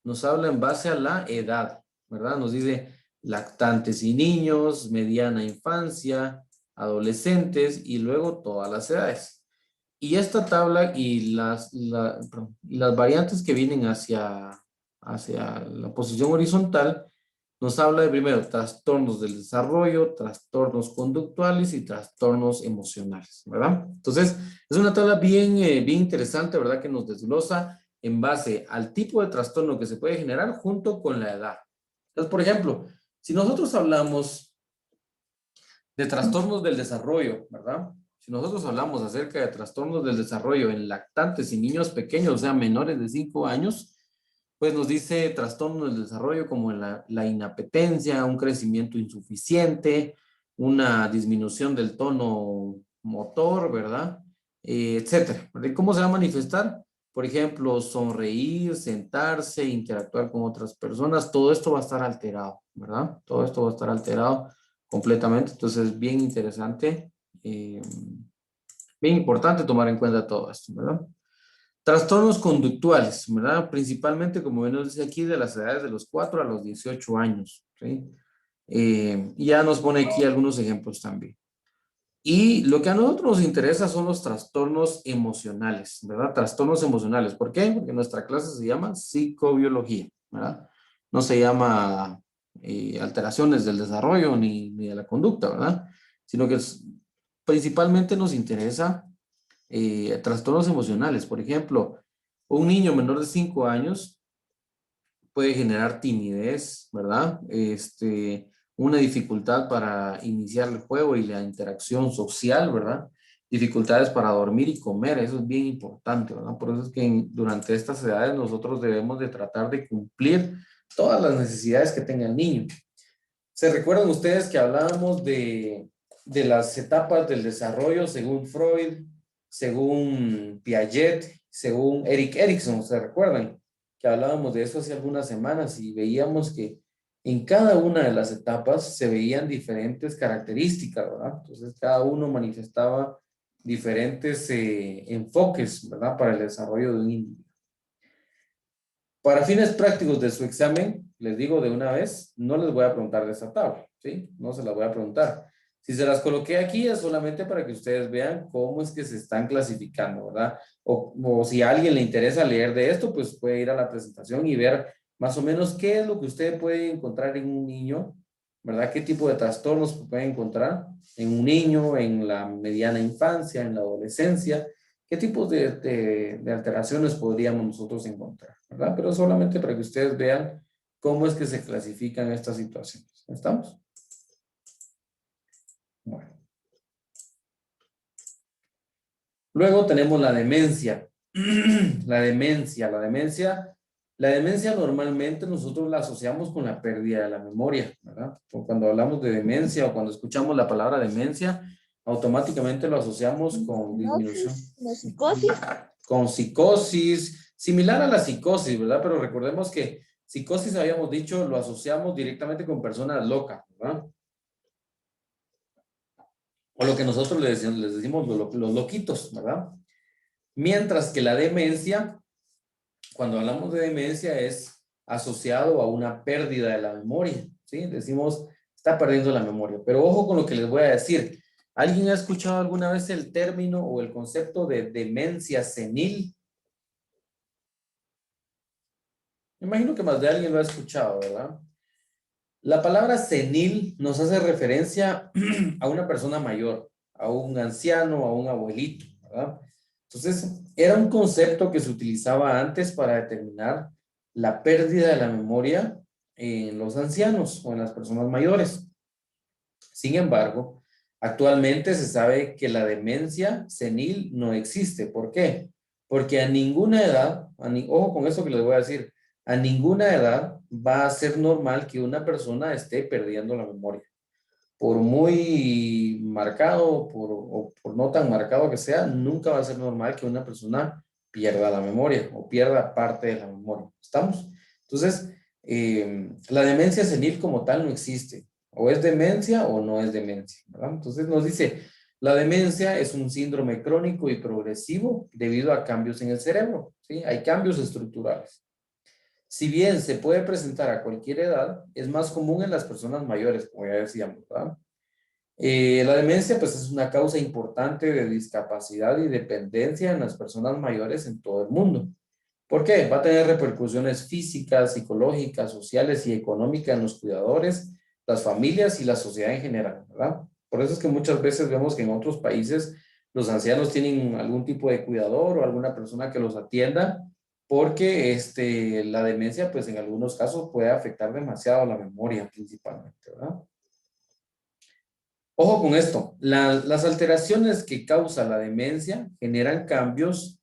nos habla en base a la edad, ¿verdad? Nos dice lactantes y niños, mediana infancia, adolescentes y luego todas las edades. Y esta tabla y las variantes que vienen hacia la posición horizontal nos habla de primero trastornos del desarrollo, trastornos conductuales y trastornos emocionales, ¿verdad? Entonces, es una tabla bien interesante, ¿verdad? Que nos desglosa en base al tipo de trastorno que se puede generar junto con la edad. Entonces, por ejemplo, si nosotros hablamos de trastornos del desarrollo, ¿verdad? Si nosotros hablamos acerca de trastornos del desarrollo en lactantes y niños pequeños, o sea, menores de 5 años, pues nos dice trastornos del desarrollo como la inapetencia, un crecimiento insuficiente, una disminución del tono motor, ¿verdad? Etcétera. ¿Cómo se va a manifestar? por ejemplo, sonreír, sentarse, interactuar con otras personas, todo esto va a estar alterado, ¿verdad? Todo esto va a estar alterado completamente, entonces es bien interesante, bien importante tomar en cuenta todo esto, ¿verdad? Trastornos conductuales, ¿verdad? Principalmente, como bien nos dice aquí, de las edades de los 4 a los 18 años, ¿sí? Y ya nos pone aquí algunos ejemplos también. Y lo que a nosotros nos interesa son los trastornos emocionales, ¿verdad? Trastornos emocionales. ¿Por qué? Porque nuestra clase se llama psicobiología, ¿verdad? No se llama alteraciones del desarrollo ni de la conducta, ¿verdad? Sino que principalmente nos interesa trastornos emocionales. Por ejemplo, un niño menor de 5 años puede generar timidez, ¿verdad? Una dificultad para iniciar el juego y la interacción social, ¿verdad? Dificultades para dormir y comer, eso es bien importante, ¿verdad? Por eso es que durante estas edades nosotros debemos de tratar de cumplir todas las necesidades que tenga el niño. ¿Se recuerdan ustedes que hablábamos de las etapas del desarrollo según Freud, según Piaget, según Erik Erikson? ¿Se recuerdan? Que hablábamos de eso hace algunas semanas y veíamos que en cada una de las etapas se veían diferentes características, ¿verdad? Entonces cada uno manifestaba diferentes enfoques, ¿verdad? Para el desarrollo de un individuo. Para fines prácticos de su examen, les digo de una vez, no les voy a preguntar de esta tabla, ¿sí? No se las voy a preguntar. Si se las coloqué aquí es solamente para que ustedes vean cómo es que se están clasificando, ¿verdad? O si a alguien le interesa leer de esto, pues puede ir a la presentación y ver más o menos qué es lo que usted puede encontrar en un niño, ¿verdad? ¿Qué tipo de trastornos puede encontrar en un niño, en la mediana infancia, en la adolescencia? ¿Qué tipos de alteraciones podríamos nosotros encontrar? ¿Verdad? Pero solamente para que ustedes vean cómo es que se clasifican estas situaciones. ¿Estamos? Bueno. Luego tenemos la demencia. La demencia normalmente nosotros la asociamos con la pérdida de la memoria, ¿verdad? Cuando hablamos de demencia o cuando escuchamos la palabra demencia, automáticamente lo asociamos con disminución. La psicosis. Con psicosis, similar a la psicosis, ¿verdad? Pero recordemos que psicosis, habíamos dicho, lo asociamos directamente con personas locas, ¿verdad? O lo que nosotros les decimos los loquitos, ¿verdad? Mientras que la demencia, cuando hablamos de demencia, es asociado a una pérdida de la memoria, ¿sí? Decimos, está perdiendo la memoria. Pero ojo con lo que les voy a decir. ¿Alguien ha escuchado alguna vez el término o el concepto de demencia senil? Me imagino que más de alguien lo ha escuchado, ¿verdad? La palabra senil nos hace referencia a una persona mayor, a un anciano, a un abuelito, ¿verdad? Entonces, era un concepto que se utilizaba antes para determinar la pérdida de la memoria en los ancianos o en las personas mayores. Sin embargo, actualmente se sabe que la demencia senil no existe. ¿Por qué? Porque a ninguna edad, ojo con eso que les voy a decir, a ninguna edad va a ser normal que una persona esté perdiendo la memoria. Por muy marcado o por no tan marcado que sea, nunca va a ser normal que una persona pierda la memoria o pierda parte de la memoria. ¿Estamos? Entonces, la demencia senil como tal no existe. O es demencia o no es demencia, ¿verdad? Entonces nos dice, la demencia es un síndrome crónico y progresivo debido a cambios en el cerebro, ¿sí? Hay cambios estructurales. Si bien se puede presentar a cualquier edad, es más común en las personas mayores, como ya decíamos, ¿verdad? La demencia, pues, es una causa importante de discapacidad y dependencia en las personas mayores en todo el mundo. ¿Por qué? Va a tener repercusiones físicas, psicológicas, sociales y económicas en los cuidadores, las familias y la sociedad en general, ¿verdad? Por eso es que muchas veces vemos que en otros países los ancianos tienen algún tipo de cuidador o alguna persona que los atienda, porque la demencia, pues en algunos casos puede afectar demasiado la memoria principalmente, ¿verdad? Ojo con esto, las alteraciones que causa la demencia generan cambios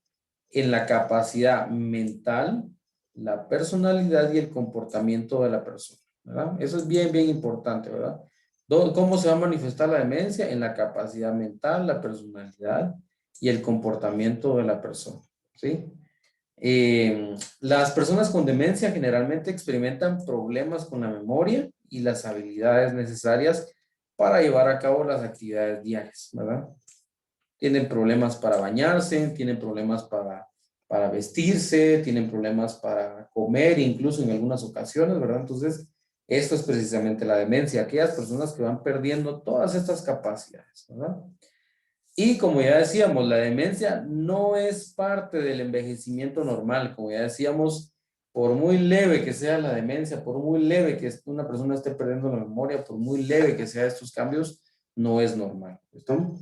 en la capacidad mental, la personalidad y el comportamiento de la persona, ¿verdad? Eso es bien, bien importante, ¿verdad? ¿Cómo se va a manifestar la demencia? En la capacidad mental, la personalidad y el comportamiento de la persona, ¿sí? Las personas con demencia generalmente experimentan problemas con la memoria y las habilidades necesarias para llevar a cabo las actividades diarias, ¿verdad? Tienen problemas para bañarse, tienen problemas para vestirse, tienen problemas para comer, incluso en algunas ocasiones, ¿verdad? Entonces, esto es precisamente la demencia, aquellas personas que van perdiendo todas estas capacidades, ¿verdad? Y como ya decíamos, la demencia no es parte del envejecimiento normal. Como ya decíamos, por muy leve que sea la demencia, por muy leve que una persona esté perdiendo la memoria, por muy leve que sea estos cambios, no es normal. ¿Listo?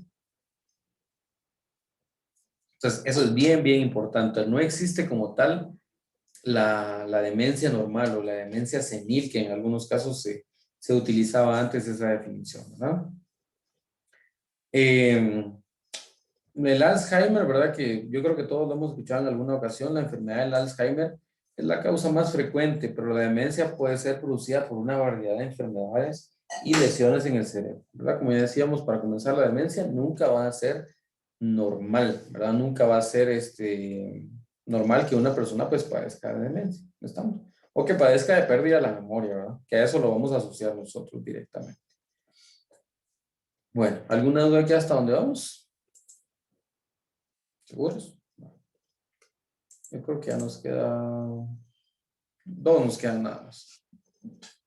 Entonces, eso es bien, bien importante. No existe como tal la demencia normal o la demencia senil, que en algunos casos se utilizaba antes esa definición, ¿verdad? El Alzheimer, ¿verdad? Que yo creo que todos lo hemos escuchado en alguna ocasión, la enfermedad del Alzheimer es la causa más frecuente, pero la demencia puede ser producida por una variedad de enfermedades y lesiones en el cerebro, ¿verdad? Como ya decíamos, para comenzar, la demencia nunca va a ser normal, ¿verdad? Nunca va a ser normal que una persona pues padezca de demencia, ¿no estamos? O que padezca de pérdida de la memoria, ¿verdad? Que a eso lo vamos a asociar nosotros directamente. Bueno, ¿alguna duda aquí hasta dónde vamos? ¿Seguros? Yo creo que ya nos queda... Dos nos quedan nada más.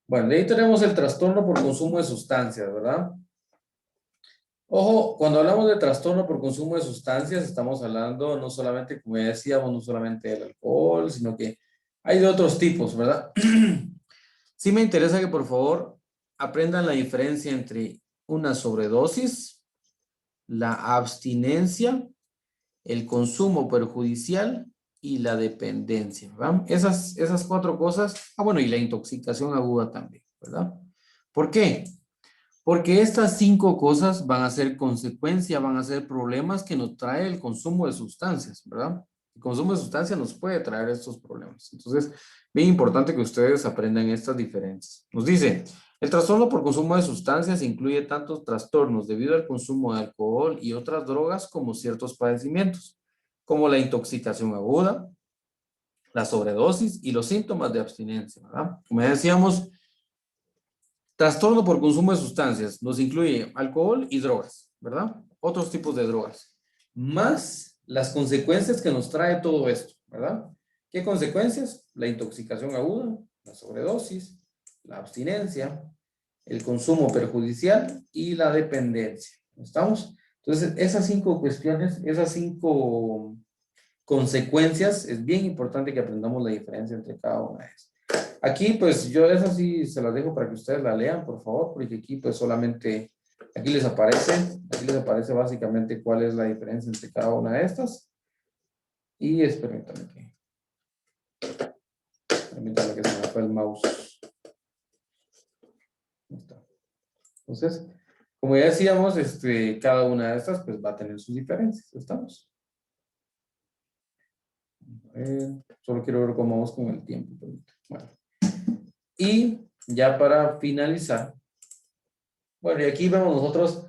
Bueno, de ahí tenemos el trastorno por consumo de sustancias, ¿verdad? Ojo, cuando hablamos de trastorno por consumo de sustancias, estamos hablando no solamente, como ya decíamos, no solamente del alcohol, sino que hay de otros tipos, ¿verdad? Sí me interesa que por favor aprendan la diferencia entre una sobredosis, la abstinencia, el consumo perjudicial y la dependencia, ¿verdad? Esas cuatro cosas, bueno, y la intoxicación aguda también, ¿verdad? ¿Por qué? Porque estas cinco cosas van a ser consecuencia, van a ser problemas que nos trae el consumo de sustancias, ¿verdad? El consumo de sustancias nos puede traer estos problemas. Entonces, bien importante que ustedes aprendan estas diferencias. Nos dice, el trastorno por consumo de sustancias incluye tantos trastornos debido al consumo de alcohol y otras drogas como ciertos padecimientos, como la intoxicación aguda, la sobredosis y los síntomas de abstinencia, ¿verdad? Como ya decíamos, trastorno por consumo de sustancias nos incluye alcohol y drogas, ¿verdad? Otros tipos de drogas. Más las consecuencias que nos trae todo esto, ¿verdad? ¿Qué consecuencias? La intoxicación aguda, la sobredosis, la abstinencia, el consumo perjudicial y la dependencia. ¿Estamos? Entonces, esas cinco cuestiones, esas cinco consecuencias, es bien importante que aprendamos la diferencia entre cada una de ellas. Aquí, pues, yo esas sí se las dejo para que ustedes la lean, por favor, porque aquí, pues, solamente, aquí les aparece básicamente cuál es la diferencia entre cada una de estas. Y permítanme que se me fue el mouse. Ahí está. Entonces, como ya decíamos, cada una de estas, pues, va a tener sus diferencias. ¿Estamos? Solo quiero ver cómo vamos con el tiempo. Bueno. Y ya para finalizar, bueno, y aquí vemos nosotros,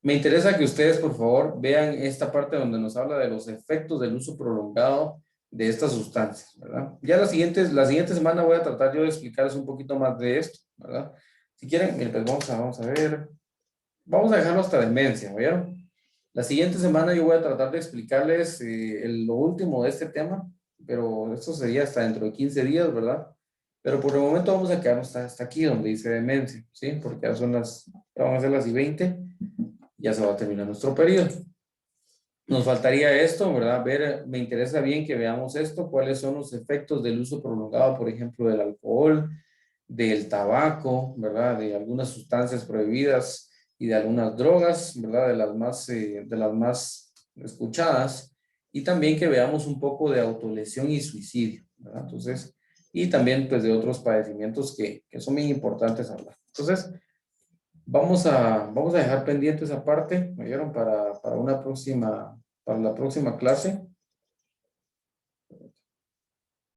me interesa que ustedes por favor vean esta parte donde nos habla de los efectos del uso prolongado de estas sustancias, ¿verdad? Ya la siguiente semana voy a tratar yo de explicarles un poquito más de esto, ¿verdad? Si quieren, miren, pues vamos a ver, vamos a dejarlo hasta demencia, ¿vieron? La siguiente semana yo voy a tratar de explicarles lo último de este tema, pero esto sería hasta dentro de 15 días, ¿verdad? Pero por el momento vamos a quedarnos hasta aquí donde dice demencia, ¿sí? Porque ya van a ser las 20, ya se va a terminar nuestro periodo. Nos faltaría esto, ¿verdad? Me interesa bien que veamos esto, cuáles son los efectos del uso prolongado, por ejemplo, del alcohol, del tabaco, ¿verdad? De algunas sustancias prohibidas y de algunas drogas, ¿verdad? De las más escuchadas. Y también que veamos un poco de autolesión y suicidio, ¿verdad? Entonces, y también pues de otros padecimientos que son muy importantes hablar. Entonces, vamos a dejar pendiente esa parte, ¿me vieron? Para la próxima clase.